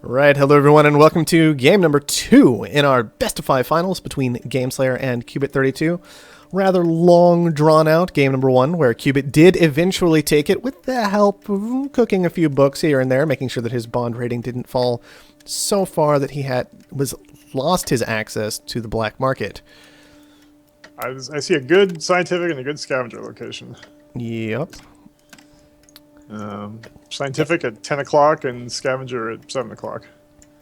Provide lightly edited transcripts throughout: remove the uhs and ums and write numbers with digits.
Right, hello everyone, and welcome to game number 2 in our best of 5 finals between Gameslayer and Cubit 32. Rather long, drawn-out game number 1, where Cubit did eventually take it with the help of cooking a few books here and there, making sure that his bond rating didn't fall so far that he lost his access to the black market. I see a good scientific and a good scavenger location. Yep. Scientific at 10 o'clock and scavenger at 7 o'clock.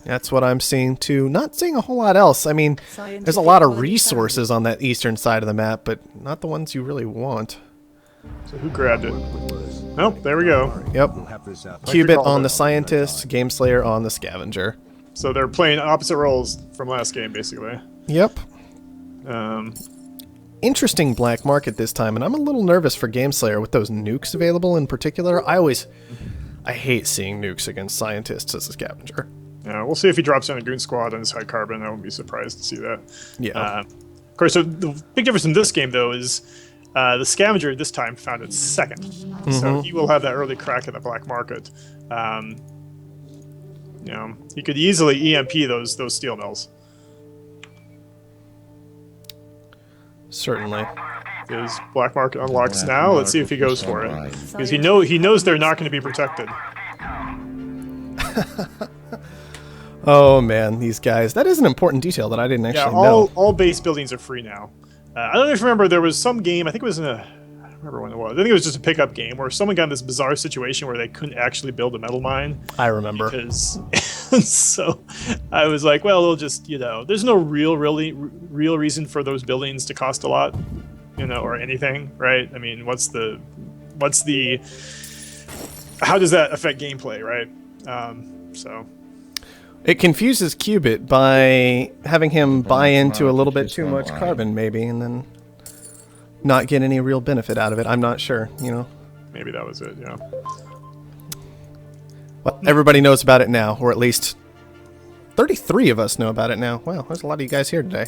That's what I'm seeing too. Not seeing a whole lot else. I mean, there's a lot of resources on that eastern side of the map, but not the ones you really want. So who grabbed it? Nope, there we go. Yep. Cubit on the scientist, Gameslayer on the scavenger. So they're playing opposite roles from last game, basically. Yep. Interesting black market this time, and I'm a little nervous for Gameslayer with those nukes available in particular. I hate seeing nukes against scientists as a scavenger. Yeah, we'll see if he drops in a goon squad on his high carbon. I wouldn't be surprised to see that. Yeah. Of course, so the big difference in this game, though, is the scavenger this time found its second. So he will have that early crack at the black market. You know, he could easily EMP those steel mills. Certainly. His black market unlocks now. Let's see if he goes for it, because he knows they're not going to be protected. Oh man, these guys. That is an important detail that I didn't actually know. All base buildings are free now. I don't know if you remember, there was some game, I think it was I don't remember when it was. I think it was just a pickup game where someone got in this bizarre situation where they couldn't actually build a metal mine. I remember. Because so I was like, well, they'll just, there's no real reason for those buildings to cost a lot, or anything, right? I mean, how does that affect gameplay, right? So it confuses Cubit by having him buy into a little bit too much carbon, maybe, and then not get any real benefit out of it. I'm not sure, Maybe that was it, yeah. Well, everybody knows about it now, or at least 33 of us know about it now. Wow, there's a lot of you guys here today.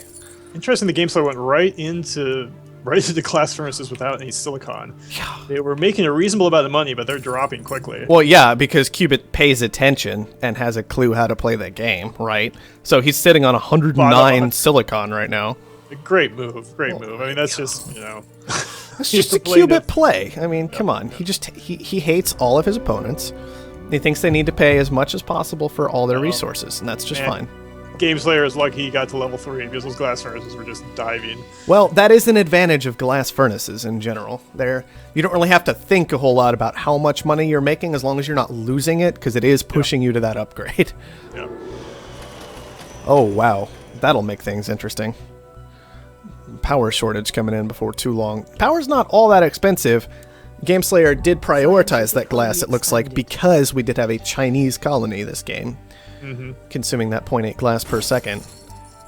Interesting, the Gameslayer went right into the glass furnaces without any silicon. Yeah. They were making a reasonable amount of money, but they're dropping quickly. Well, yeah, because Cubit pays attention and has a clue how to play that game, right? So he's sitting on 109 silicon right now. Great move, great move. I mean, that's just, It's just a Cubit play. I mean, come on. He hates all of his opponents. He thinks they need to pay as much as possible for all their resources, and that's just fine. Gameslayer is lucky he got to level 3 because those glass furnaces were just diving. Well, that is an advantage of glass furnaces in general. You don't really have to think a whole lot about how much money you're making as long as you're not losing it, because it is pushing you to that upgrade. Yeah. Oh, wow. That'll make things interesting. Power shortage coming in before too long. Power's not all that expensive. Gameslayer did prioritize that glass, it looks like, because we did have a Chinese colony this game, consuming that 0.8 glass per second.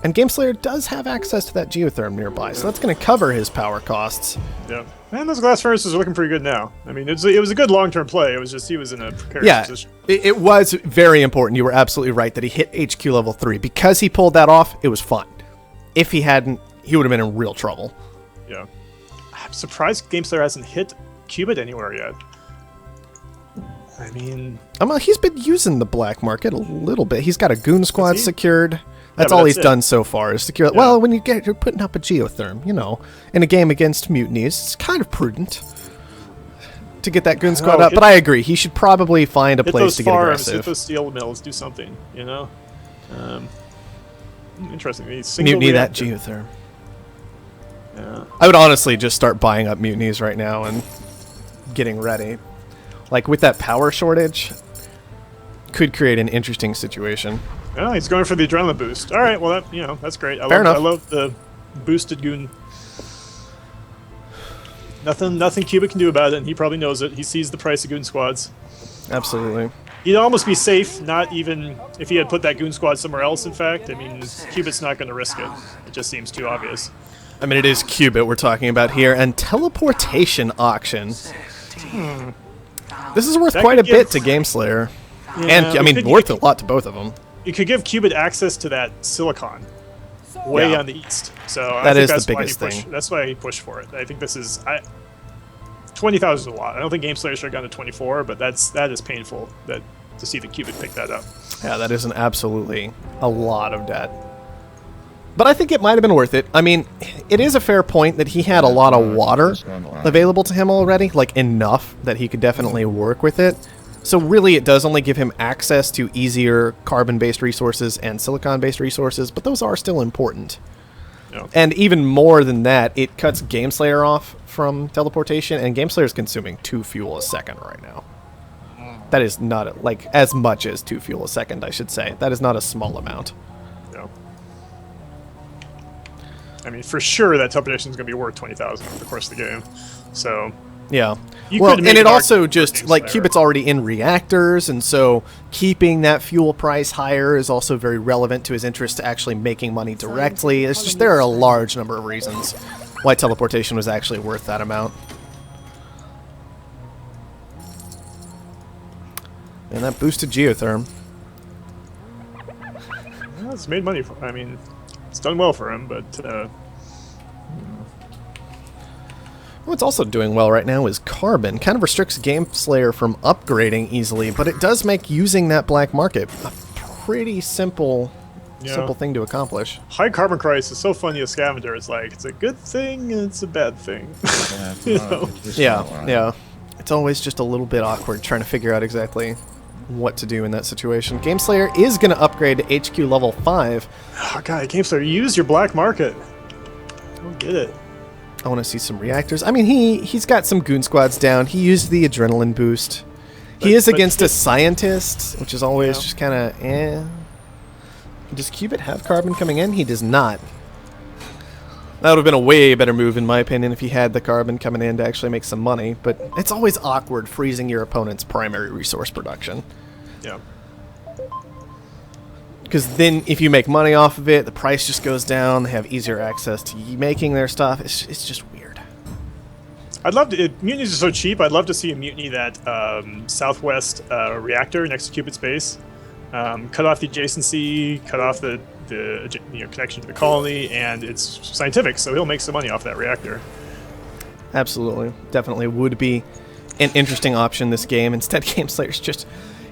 And Gameslayer does have access to that geotherm nearby, so that's going to cover his power costs. Yeah, and those glass furnaces are looking pretty good now. I mean, it was a good long-term play. It was just he was in a precarious position. It was very important. You were absolutely right that he hit HQ level 3. Because he pulled that off, it was fine. If he hadn't, he would have been in real trouble. Yeah. I'm surprised Gameslayer hasn't hit Cubit anywhere yet. I mean, he's been using the black market a little bit. He's got a goon squad secured. That's all he's done so far is secure. Yeah. Well, when you're putting up a geotherm, in a game against mutinies, it's kind of prudent to get that goon squad up. But I agree, he should probably find a place to get aggressive. Hit those steel mills, do something, Interesting. Mutiny that geotherm. Yeah. I would honestly just start buying up mutinies right now and getting ready. Like, with that power shortage, could create an interesting situation. Oh, he's going for the adrenaline boost. All right, well, that's great. Fair enough. I love the boosted goon. Nothing Cubit can do about it, and he probably knows it. He sees the price of goon squads. Absolutely. He'd almost be safe, not even if he had put that goon squad somewhere else, in fact. I mean, Cubit's not going to risk it. It just seems too obvious. I mean, it is Cubit we're talking about here, and teleportation auction. This is worth quite a bit to Gameslayer. Yeah, and, I mean, worth a lot to both of them. You could give Cubit access to that silicon way on the east. So that is the biggest thing. That's why he pushed for it. I think this is... 20,000 is a lot. I don't think Gameslayer should have gone to 24, but that is painful that to see the Cubit pick that up. Yeah, that is absolutely a lot of debt. But I think it might have been worth it. I mean, it is a fair point that he had a lot of water available to him already, like enough that he could definitely work with it. So really, it does only give him access to easier carbon-based resources and silicon-based resources, but those are still important. Yeah. And even more than that, it cuts Gameslayer off from teleportation, and Gameslayer is consuming 2 fuel a second right now. That is not, like, as much as 2 fuel a second, I should say. That is not a small amount. No. I mean, for sure, that teleportation is going to be worth 20,000 over the course of the game. So... Yeah. You well, could and make it an also argument for just, like, Gameslayer. Cubit's already in reactors, and so keeping that fuel price higher is also very relevant to his interest to actually making money directly. It's just, there are a large number of reasons why teleportation was actually worth that amount. And that boosted geotherm. Well, it's made money for. I mean, it's done well for him, but What's also doing well right now is carbon. Kind of restricts Gameslayer from upgrading easily, but it does make using that black market a pretty simple thing to accomplish. high carbon price is so funny. A scavenger, it's like it's a good thing and it's a bad thing. You know? Yeah. It's always just a little bit awkward trying to figure out exactly what to do in that situation. Gameslayer is going to upgrade to HQ level 5. Oh god, Gameslayer, use your black market. Don't get it. I want to see some reactors. I mean, he's got some goon squads down. He used the adrenaline boost. He is against a scientist, which is always just kind of eh. Does Cubit have carbon coming in? He does not. That would have been a way better move, in my opinion, if he had the carbon coming in to actually make some money. But it's always awkward freezing your opponent's primary resource production. Yeah. Because then if you make money off of it, the price just goes down. They have easier access to making their stuff. It's just weird. I'd love to. Mutinies are so cheap. I'd love to see a mutiny that southwest reactor next to Cubit's base. Cut off the adjacency, cut off the connection to the colony, and it's scientific, so he'll make some money off that reactor. Absolutely. Definitely would be an interesting option this game. Instead, Gameslayer's just...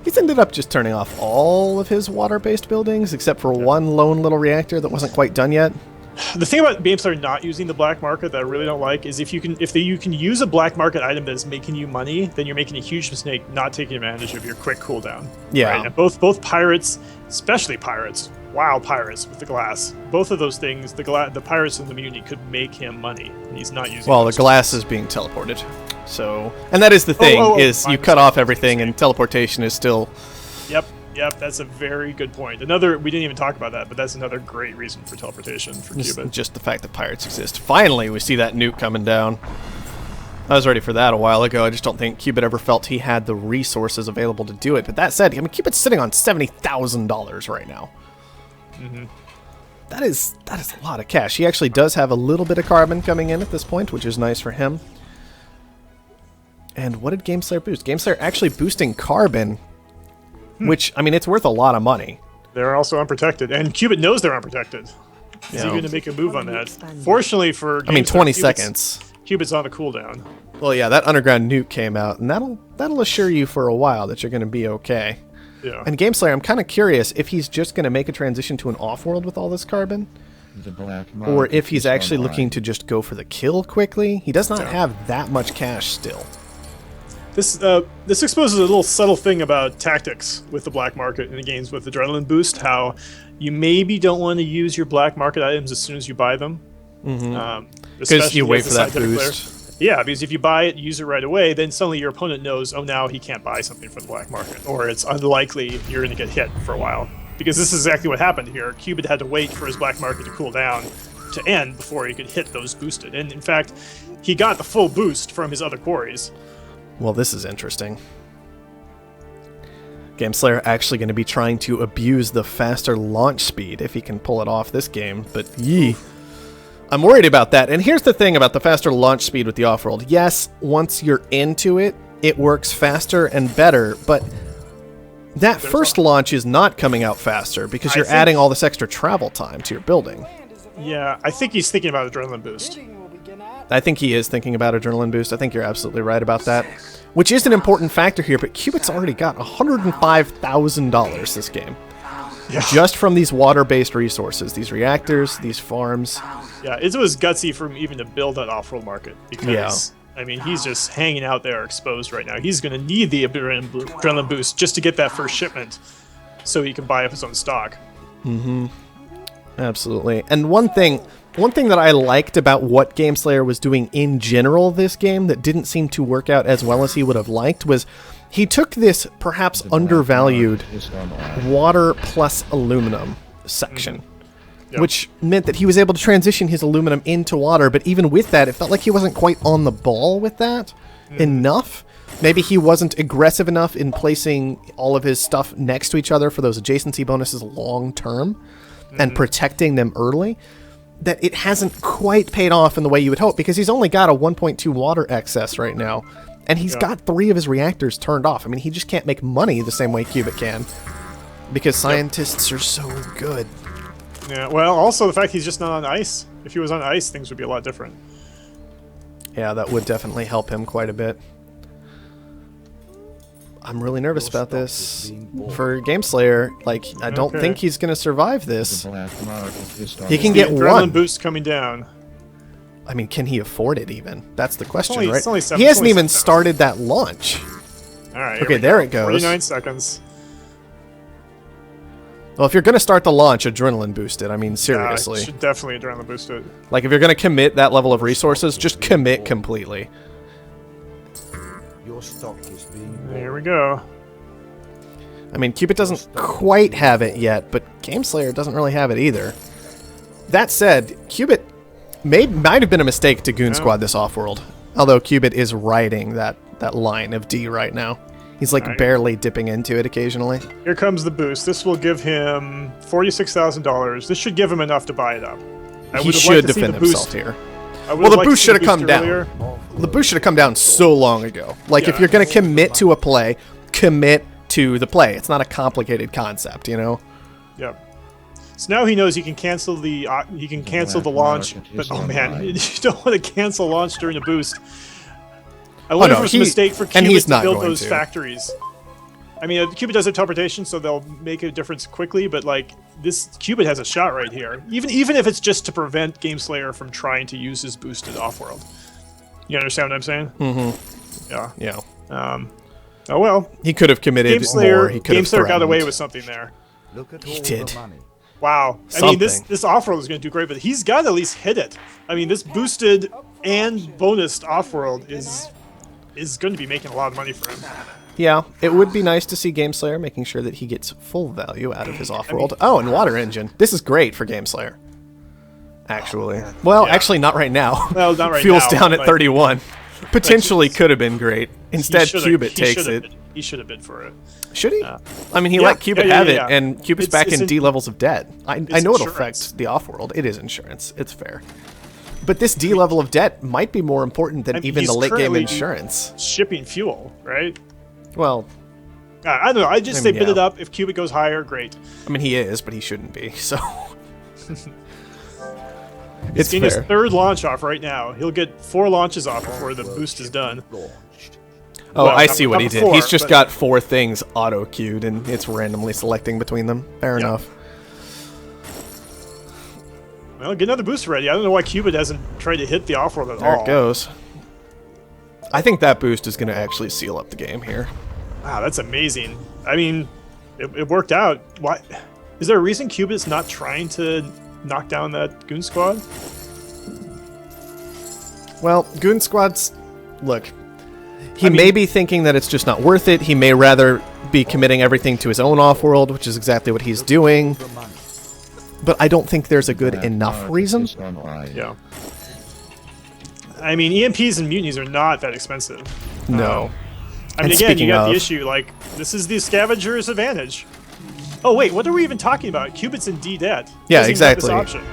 He's ended up just turning off all of his water-based buildings, except for one lone little reactor that wasn't quite done yet. The thing about Gameslayer not using the black market that I really don't like is if you can use a black market item that is making you money, then you're making a huge mistake not taking advantage of your quick cooldown. Yeah. Right? And both pirates, especially pirates, wild pirates with the glass, both of those things, the pirates and the mutiny could make him money. And he's not using. Well, the glass is being teleported. So, and that is the thing, is you cut off everything and teleportation is still... Yep, that's a very good point. We didn't even talk about that, but that's another great reason for teleportation for Cubit. Just the fact that pirates exist. Finally, we see that nuke coming down. I was ready for that a while ago. I just don't think Cubit ever felt he had the resources available to do it. But that said, I mean, Cubit's sitting on $70,000 right now. Mm-hmm. That is a lot of cash. He actually does have a little bit of carbon coming in at this point, which is nice for him. And what did Gameslayer boost? Gameslayer actually boosting carbon, which, I mean, it's worth a lot of money. They're also unprotected, and Cubit knows they're unprotected. Is he going to make a move on that? Fortunately for Gameslayer, 20 seconds. Cubit's on the cooldown. Well, yeah, that underground nuke came out, and that'll assure you for a while that you're going to be okay. Yeah. And Gameslayer, I'm kind of curious if he's just going to make a transition to an Offworld with all this carbon, or if he's actually looking to just go for the kill quickly. He does not have that much cash still. This exposes a little subtle thing about tactics with the black market in the games with adrenaline boost, how you maybe don't want to use your black market items as soon as you buy them. Because you wait for that boost. Yeah, because if you buy it, use it right away, then suddenly your opponent knows, oh, now he can't buy something from the black market, or it's unlikely you're going to get hit for a while. Because this is exactly what happened here. Cubit had to wait for his black market to cool down to end before he could hit those boosted. And in fact, he got the full boost from his other quarries. Well, this is interesting. Gameslayer actually going to be trying to abuse the faster launch speed if he can pull it off this game, but I'm worried about that. And here's the thing about the faster launch speed with the Offworld. Yes, once you're into it, it works faster and better, but that first launch is not coming out faster because you're adding all this extra travel time to your building. Yeah, I think he's thinking about adrenaline boost. I think he is thinking about adrenaline boost. I think you're absolutely right about that. Which is an important factor here, but Cubit's already got $105,000 this game. Yeah. Just from these water-based resources, these reactors, these farms. Yeah, it was gutsy for him even to build that off-world market because, I mean, he's just hanging out there exposed right now. He's going to need the adrenaline boost just to get that first shipment so he can buy up his own stock. Mm-hmm. Absolutely. And one thing that I liked about what Gameslayer was doing in general this game that didn't seem to work out as well as he would have liked was he took this perhaps undervalued water plus aluminum section, which meant that he was able to transition his aluminum into water, but even with that, it felt like he wasn't quite on the ball with that enough. Maybe he wasn't aggressive enough in placing all of his stuff next to each other for those adjacency bonuses long term and protecting them early, that it hasn't quite paid off in the way you would hope, because he's only got a 1.2 water excess right now, and he's got 3 of his reactors turned off. I mean, he just can't make money the same way Cubit can, because scientists are so good. Yeah, well, also the fact he's just not on ice. If he was on ice, things would be a lot different. Yeah, that would definitely help him quite a bit. I'm really nervous about this for Gameslayer. Like, I don't think he's going to survive this. He can get one. Boost coming down. I mean, can he afford it even? That's the question, right? He hasn't even started that launch. All right. Okay, there it goes. 49 seconds. Well, if you're going to start the launch, adrenaline boost it. I mean, seriously. Yeah, should definitely adrenaline boost it. Like, if you're going to commit that level of resources, just commit completely. Your stock is being There we go. I mean, Cubit doesn't quite have it yet, but Gameslayer doesn't really have it either. That said, Cubit might have been a mistake to Goon Squad this Offworld, although Cubit is riding that line of D right now. He's like barely dipping into it occasionally. Here comes the boost. This will give him $46,000. This should give him enough to buy it up. He should defend himself here. Well, the boost should have come down. The boost should have come down so long ago. Like, if you're going to commit to a play, commit to the play. It's not a complicated concept, you know? Yep. So now he knows he can cancel the launch, but oh man, you don't want to cancel launch during a boost. I wonder if it was a mistake for Cubit to build those factories. I mean, Cubit does have teleportation, so they'll make a difference quickly, but like, this Cubit has a shot right here. Even if it's just to prevent Gameslayer from trying to use his boosted Offworld. You understand what I'm saying? Mm-hmm. Yeah. Yeah. Oh well. He could have committed more. He could have Gameslayer got away with something there. He did. Wow. I mean, this Offworld is going to do great, but he's got to at least hit it. I mean, this boosted and bonused Offworld is going to be making a lot of money for him. Yeah, it would be nice to see Gameslayer making sure that he gets full value out of his Offworld. Oh, and Water Engine. This is great for Gameslayer. Actually. Well, actually not right now. Well, not right Fuel's now. down at 31. Potentially could have been great. Instead, Cubit takes it. He should have bid for it. Should he? I mean, he let Cubit have it, and Cubit's back in D levels of debt. I know it'll affect the Offworld. It is insurance. It's fair. But this D level of debt might be more important than even the late game insurance. Shipping fuel, right? Well, I don't know. I just say bid it up. If Cubit goes higher, great. I mean, he is, but he shouldn't be. So it's getting his 3rd launch off right now. He'll get 4 launches off before the boost is done. Oh, well, I see what he did. He's just got 4 things auto-queued, and it's randomly selecting between them. Fair enough. Well, get another boost ready. I don't know why Cubit hasn't tried to hit the Offworld at all. There it goes. I think that boost is going to actually seal up the game here. Wow, that's amazing. I mean, it worked out. Why? Is there a reason Cubit's not trying to knock down that Goon Squad? Well, Goon Squad's... Look, he may be thinking that it's just not worth it. He may rather be committing everything to his own Offworld, which is exactly what he's doing. But I don't think there's a good enough reason. Yeah. I mean, EMPs and mutinies are not that expensive. No. I mean, again, you got the issue, like, this is the scavenger's advantage. Oh, wait, what are we even talking about? Cubit's in D debt. Yeah, exactly.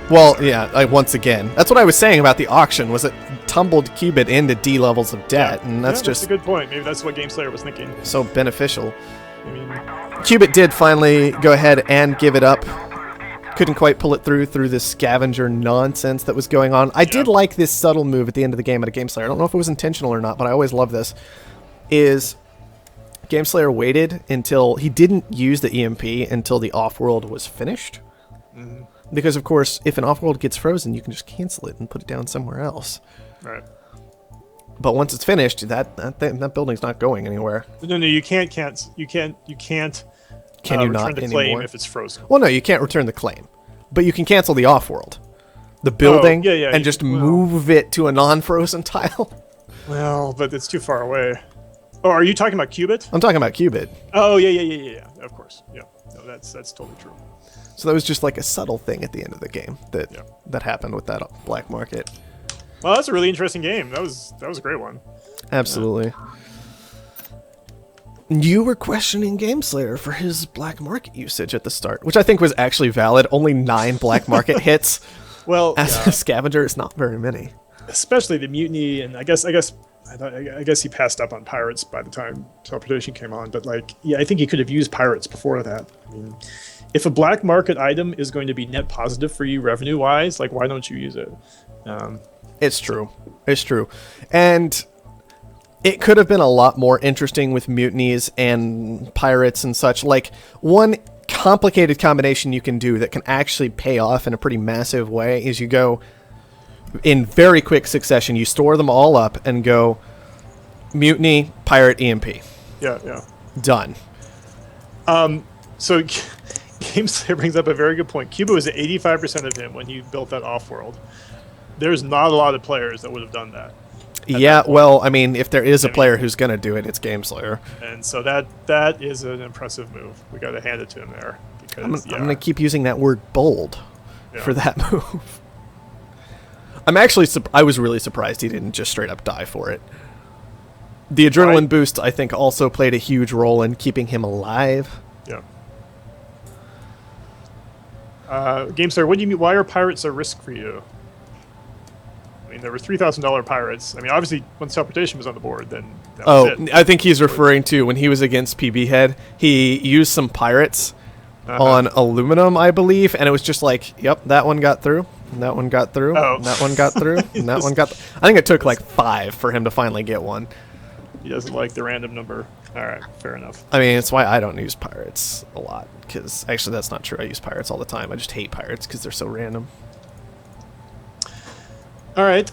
Well, yeah, like, once again. That's what I was saying about the auction, was it tumbled Cubit into D levels of debt, and that's just... That's a good point. Maybe that's what Gameslayer was thinking. So beneficial. I mean... Cubit did finally go ahead and give it up. couldn't quite pull it through this scavenger nonsense that was going on. I did like this subtle move at the end of the game at a Gameslayer. I don't know if it was intentional or not, but I always love this. Is Gameslayer waited until he didn't use the EMP until the Offworld was finished. Mm-hmm. Because, of course, if an Offworld gets frozen, you can just cancel it and put it down somewhere else. Right. But once it's finished, that building's not going anywhere. No, you can't cancel. You can't. Can you not return the anymore? claim if it's frozen? Well, no, you can't return the claim, but you can cancel the Offworld, the building, and just move it to a non-frozen tile. Well, but it's too far away. Oh, are you talking about Cubit? I'm talking about Cubit. Oh, yeah. Of course, yeah. No, that's totally true. So that was just like a subtle thing at the end of the game that happened with that black market. Well, that's a really interesting game. That was a great one. Absolutely. You were questioning Gameslayer for his black market usage at the start, which I think was actually valid. Only 9 black market hits. Well, as a scavenger, it's not very many. Especially the mutiny, and I guess he passed up on pirates by the time teleportation came on. But I think he could have used pirates before that. I mean, if a black market item is going to be net positive for you revenue-wise, why don't you use it? It's true. It's true, and it could have been a lot more interesting with mutinies and pirates and such. One complicated combination you can do that can actually pay off in a pretty massive way is you go in very quick succession. You store them all up and go mutiny, pirate, EMP. Yeah. Done. So Gameslayer brings up a very good point. Cubit was at 85% of him when he built that Offworld. There's not a lot of players that would have done that. Yeah, well, I mean, if there is a player who's going to do it, it's Gameslayer. And so that is an impressive move. We got to hand it to him there. Because, I'm going to keep using that word bold for that move. I was really surprised he didn't just straight up die for it. The adrenaline boost, I think, also played a huge role in keeping him alive. Yeah. Gameslayer, what do you mean? Why are pirates a risk for you? I mean, there were $3,000 pirates. I mean, obviously, once teleportation was on the board, then that was it. I think he's referring to when he was against PB Head. He used some pirates on aluminum, I believe, and it was just yep, that one got through, and that one got through, and that one got through, and that one got. I think it took 5 for him to finally get one. He doesn't like the random number. All right, fair enough. I mean, it's why I don't use pirates a lot, because actually that's not true. I use pirates all the time. I just hate pirates because they're so random. All right.